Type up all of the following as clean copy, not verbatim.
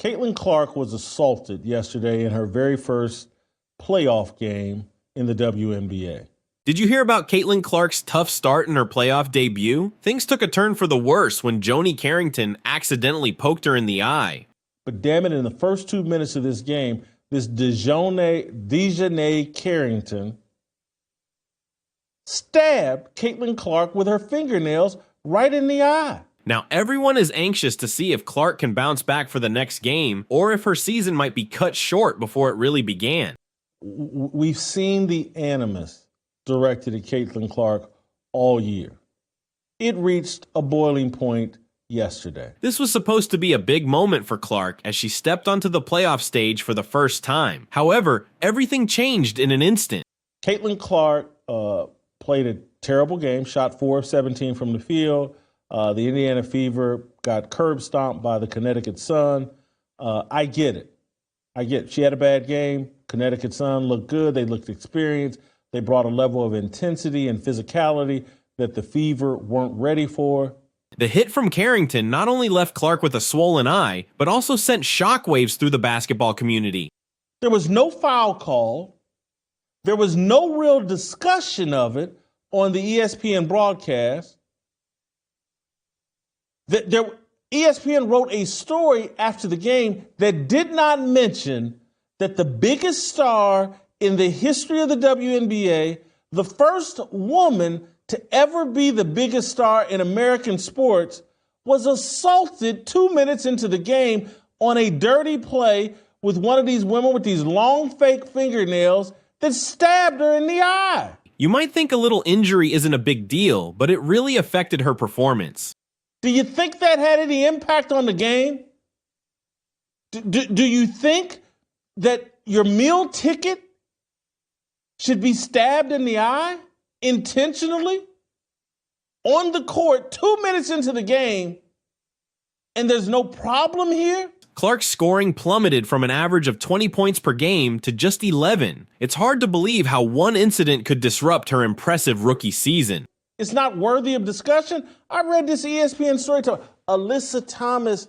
Caitlin Clark was assaulted yesterday in her very first playoff game in the WNBA. Did you hear about Caitlin Clark's tough start in her playoff debut? Things took a turn for the worse when Dijonai Carrington accidentally poked her in the eye. But damn it, in the first 2 minutes of this game, this Dijonai Carrington stabbed Caitlin Clark with her fingernails right in the eye. Now, everyone is anxious to see if Clark can bounce back for the next game or if her season might be cut short before it really began. We've seen the animus directed at Caitlin Clark all year. It reached a boiling point yesterday. This was supposed to be a big moment for Clark as she stepped onto the playoff stage for the first time. However, everything changed in an instant. Caitlin Clark played a terrible game, shot 4 of 17 from the field. The Indiana Fever got curb stomped by the Connecticut Sun. I get it. She had a bad game. Connecticut Sun looked good. They looked experienced. They brought a level of intensity and physicality that the Fever weren't ready for. The hit from Carrington not only left Clark with a swollen eye, but also sent shockwaves through the basketball community. There was no foul call. There was no real discussion of it on the ESPN broadcast. ESPN wrote a story after the game that did not mention that the biggest star in the history of the WNBA, the first woman to ever be the biggest star in American sports, was assaulted 2 minutes into the game on a dirty play with one of these women with these long fake fingernails that stabbed her in the eye. You might think a little injury isn't a big deal, but it really affected her performance. Do you think that had any impact on the game? Do you think that your meal ticket should be stabbed in the eye intentionally on the court 2 minutes into the game, and there's no problem here? Clark's scoring plummeted from an average of 20 points per game to just 11. It's hard to believe how one incident could disrupt her impressive rookie season. It's not worthy of discussion. I read this ESPN story. Alyssa Thomas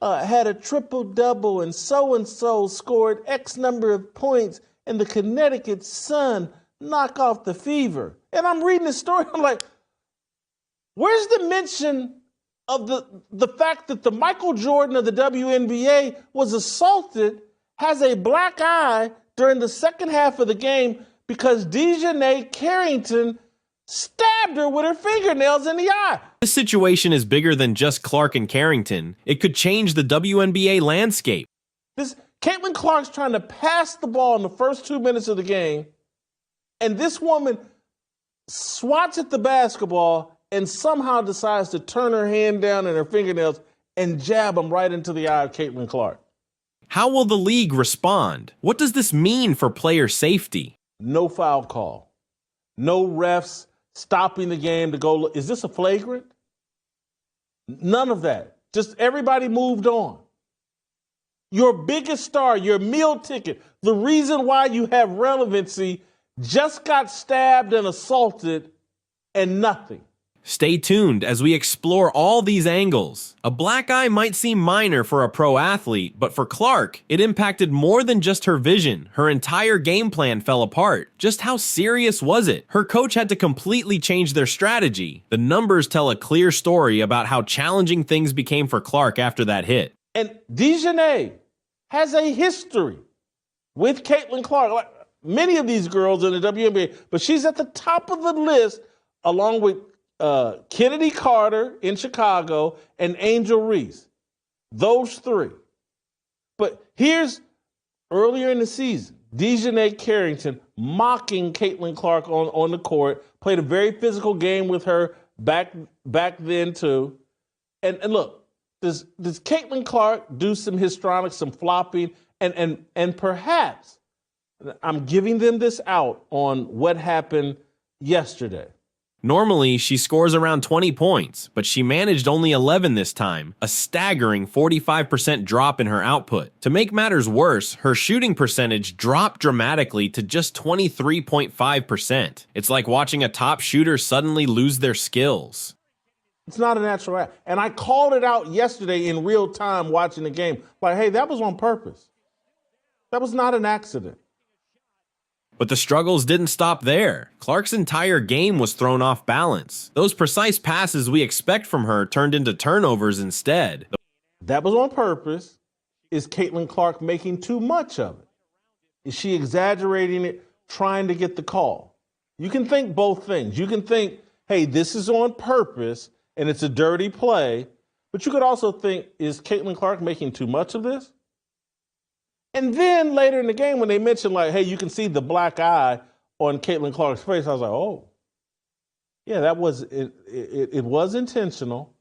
had a triple-double and so scored X number of points, and the Connecticut Sun knock off the Fever. And I'm reading the story. I'm like, where's the mention of the fact that the Michael Jordan of the WNBA was assaulted, has a black eye during the second half of the game because Dijonai Carrington stabbed her with her fingernails in the eye? This situation is bigger than just Clark and Carrington. It could change the WNBA landscape. Caitlin Clark's trying to pass the ball in the first 2 minutes of the game, and this woman swats at the basketball and somehow decides to turn her hand down and her fingernails and jab them right into the eye of Caitlin Clark. How will the league respond? What does this mean for player safety? No foul call. No refs stopping the game to go look. Is this a flagrant? None of that. Just everybody moved on. Your biggest star, your meal ticket, the reason why you have relevancy, just got stabbed and assaulted and nothing. Stay tuned as we explore all these angles. A black eye might seem minor for a pro athlete, but for Clark, it impacted more than just her vision. Her entire game plan fell apart. Just how serious was it? Her coach had to completely change their strategy. The numbers tell a clear story about how challenging things became for Clark after that hit. And Dijonai has a history with Caitlin Clark. Like many of these girls in the WNBA, but she's at the top of the list along with Kennedy Carter in Chicago and Angel Reese. Those three. But here's earlier in the season, Dijonai Carrington mocking Caitlin Clark on the court, played a very physical game with her back then too. And look, does Caitlin Clark do some histrionics, some flopping, and perhaps I'm giving them this out on what happened yesterday. Normally, she scores around 20 points, but she managed only 11 this time, a staggering 45% drop in her output. To make matters worse, her shooting percentage dropped dramatically to just 23.5%. It's like watching a top shooter suddenly lose their skills. It's not a natural act. And I called it out yesterday in real time watching the game. Like, hey, that was on purpose. That was not an accident. But the struggles didn't stop there. Clark's entire game was thrown off balance. Those precise passes we expect from her turned into turnovers instead. That was on purpose. Is Caitlin Clark making too much of it? Is she exaggerating it, trying to get the call? You can think both things. You can think, hey, this is on purpose and it's a dirty play. But you could also think, is Caitlin Clark making too much of this? And then later in the game, when they mentioned, like, hey, you can see the black eye on Caitlin Clark's face, I was like, oh, yeah, that was it. It was intentional,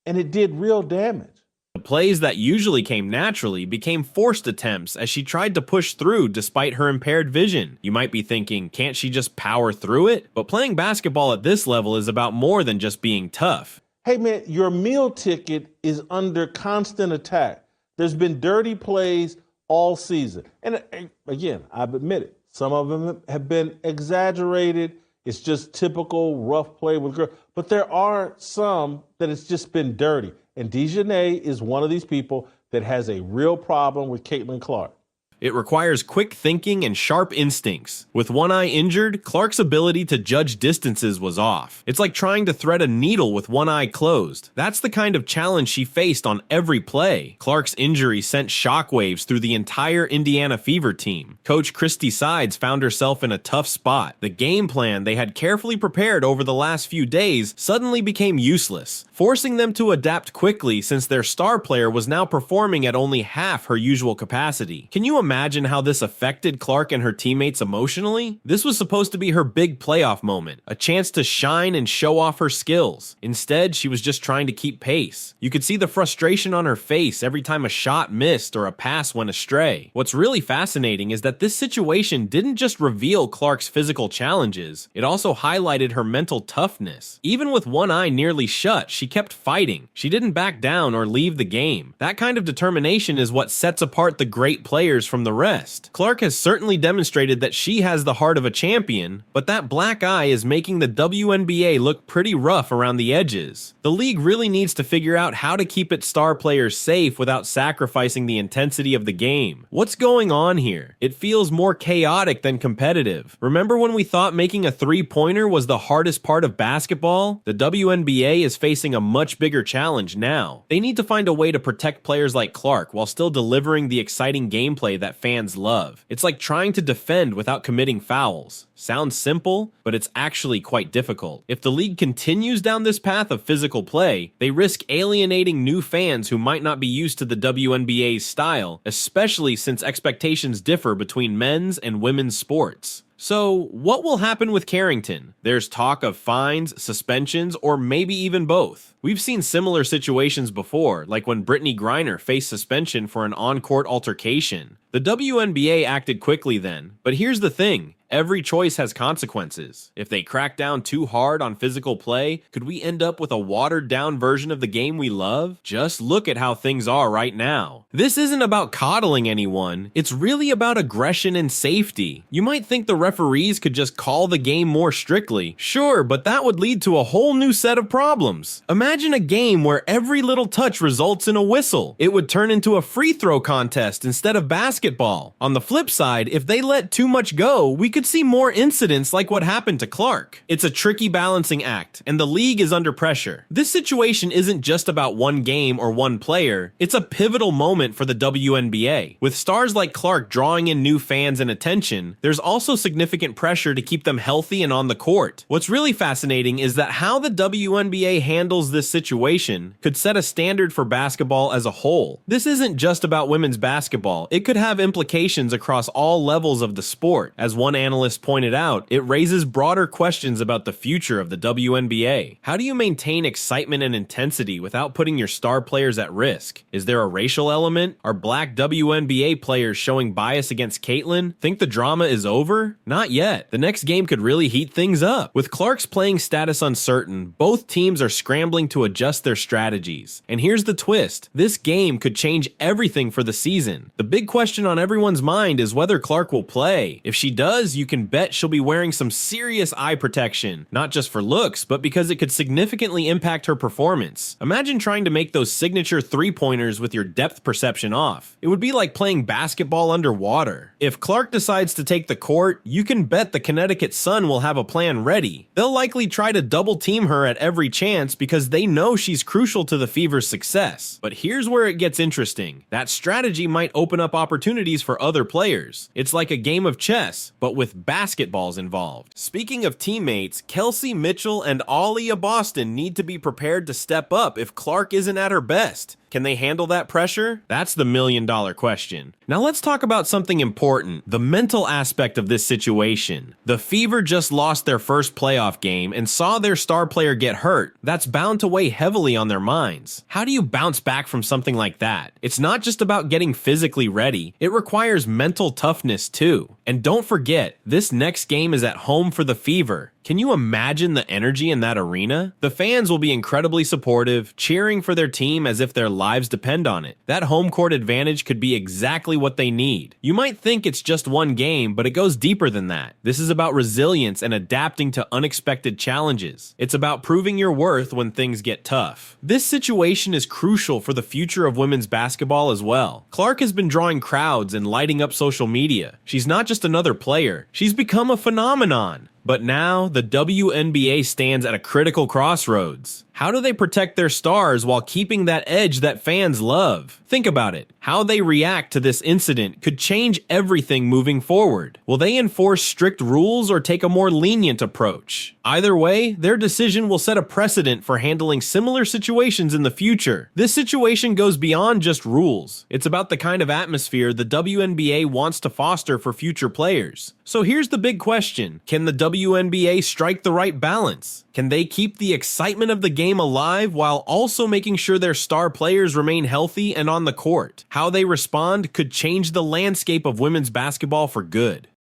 and it did real damage. The plays that usually came naturally became forced attempts as she tried to push through despite her impaired vision. You might be thinking, can't she just power through it? But playing basketball at this level is about more than just being tough. Hey, man, your meal ticket is under constant attack. There's been dirty plays all season. And again, I've admitted, some of them have been exaggerated. It's just typical rough play with girls. But there are some that it's just been dirty. And Dijonai is one of these people that has a real problem with Caitlin Clark. It requires quick thinking and sharp instincts. With one eye injured, Clark's ability to judge distances was off. It's like trying to thread a needle with one eye closed. That's the kind of challenge she faced on every play. Clark's injury sent shockwaves through the entire Indiana Fever team. Coach Christy Sides found herself in a tough spot. The game plan they had carefully prepared over the last few days suddenly became useless, forcing them to adapt quickly since their star player was now performing at only half her usual capacity. Can you imagine how this affected Clark and her teammates emotionally? This was supposed to be her big playoff moment, a chance to shine and show off her skills. Instead, she was just trying to keep pace. You could see the frustration on her face every time a shot missed or a pass went astray. What's really fascinating is that this situation didn't just reveal Clark's physical challenges, it also highlighted her mental toughness. Even with one eye nearly shut, she kept fighting. She didn't back down or leave the game. That kind of determination is what sets apart the great players from the rest. Clark has certainly demonstrated that she has the heart of a champion, but that black eye is making the WNBA look pretty rough around the edges. The league really needs to figure out how to keep its star players safe without sacrificing the intensity of the game. What's going on here? It feels more chaotic than competitive. Remember when we thought making a three-pointer was the hardest part of basketball? The WNBA is facing a much bigger challenge now. They need to find a way to protect players like Clark while still delivering the exciting gameplay that fans love. It's like trying to defend without committing fouls. Sounds simple, but it's actually quite difficult. If the league continues down this path of physical play, they risk alienating new fans who might not be used to the WNBA's style, especially since expectations differ between men's and women's sports. So, what will happen with Carrington? There's talk of fines, suspensions, or maybe even both. We've seen similar situations before, like when Brittany Griner faced suspension for an on-court altercation. The WNBA acted quickly then, but here's the thing. Every choice has consequences. If they crack down too hard on physical play, could we end up with a watered-down version of the game we love? Just look at how things are right now. This isn't about coddling anyone, it's really about aggression and safety. You might think the referees could just call the game more strictly. Sure, but that would lead to a whole new set of problems. Imagine a game where every little touch results in a whistle. It would turn into a free throw contest instead of basketball. On the flip side, if they let too much go, we could see more incidents like what happened to Clark. It's a tricky balancing act, and the league is under pressure. This situation isn't just about one game or one player, it's a pivotal moment for the WNBA. With stars like Clark drawing in new fans and attention, there's also significant pressure to keep them healthy and on the court. What's really fascinating is that how the WNBA handles this situation could set a standard for basketball as a whole. This isn't just about women's basketball, it could have implications across all levels of the sport. As one analyst pointed out, it raises broader questions about the future of the WNBA. How do you maintain excitement and intensity without putting your star players at risk? Is there a racial element? Are black WNBA players showing bias against Caitlin? Think the drama is over? Not yet. The next game could really heat things up. With Clark's playing status uncertain, both teams are scrambling to adjust their strategies. And here's the twist. This game could change everything for the season. The big question on everyone's mind is whether Clark will play. If she does, you can bet she'll be wearing some serious eye protection, not just for looks, but because it could significantly impact her performance. Imagine trying to make those signature three-pointers with your depth perception off. It would be like playing basketball underwater. If Clark decides to take the court, you can bet the Connecticut Sun will have a plan ready. They'll likely try to double team her at every chance because they know she's crucial to the Fever's success. But here's where it gets interesting. That strategy might open up opportunities for other players. It's like a game of chess, but with basketballs involved. Speaking of teammates, Kelsey Mitchell and Aaliyah Boston need to be prepared to step up if Clark isn't at her best. Can they handle that pressure? That's the million-dollar question. Now let's talk about something important, the mental aspect of this situation. The Fever just lost their first playoff game and saw their star player get hurt. That's bound to weigh heavily on their minds. How do you bounce back from something like that? It's not just about getting physically ready, it requires mental toughness too. And don't forget, this next game is at home for the Fever. Can you imagine the energy in that arena? The fans will be incredibly supportive, cheering for their team as if their lives depend on it. That home court advantage could be exactly what they need. You might think it's just one game, but it goes deeper than that. This is about resilience and adapting to unexpected challenges. It's about proving your worth when things get tough. This situation is crucial for the future of women's basketball as well. Clark has been drawing crowds and lighting up social media. She's not just another player, she's become a phenomenon. But now, the WNBA stands at a critical crossroads. How do they protect their stars while keeping that edge that fans love? Think about it. How they react to this incident could change everything moving forward. Will they enforce strict rules or take a more lenient approach? Either way, their decision will set a precedent for handling similar situations in the future. This situation goes beyond just rules. It's about the kind of atmosphere the WNBA wants to foster for future players. So here's the big question. Can the WNBA strike the right balance? Can they keep the excitement of the game alive while also making sure their star players remain healthy and on the court? How they respond could change the landscape of women's basketball for good.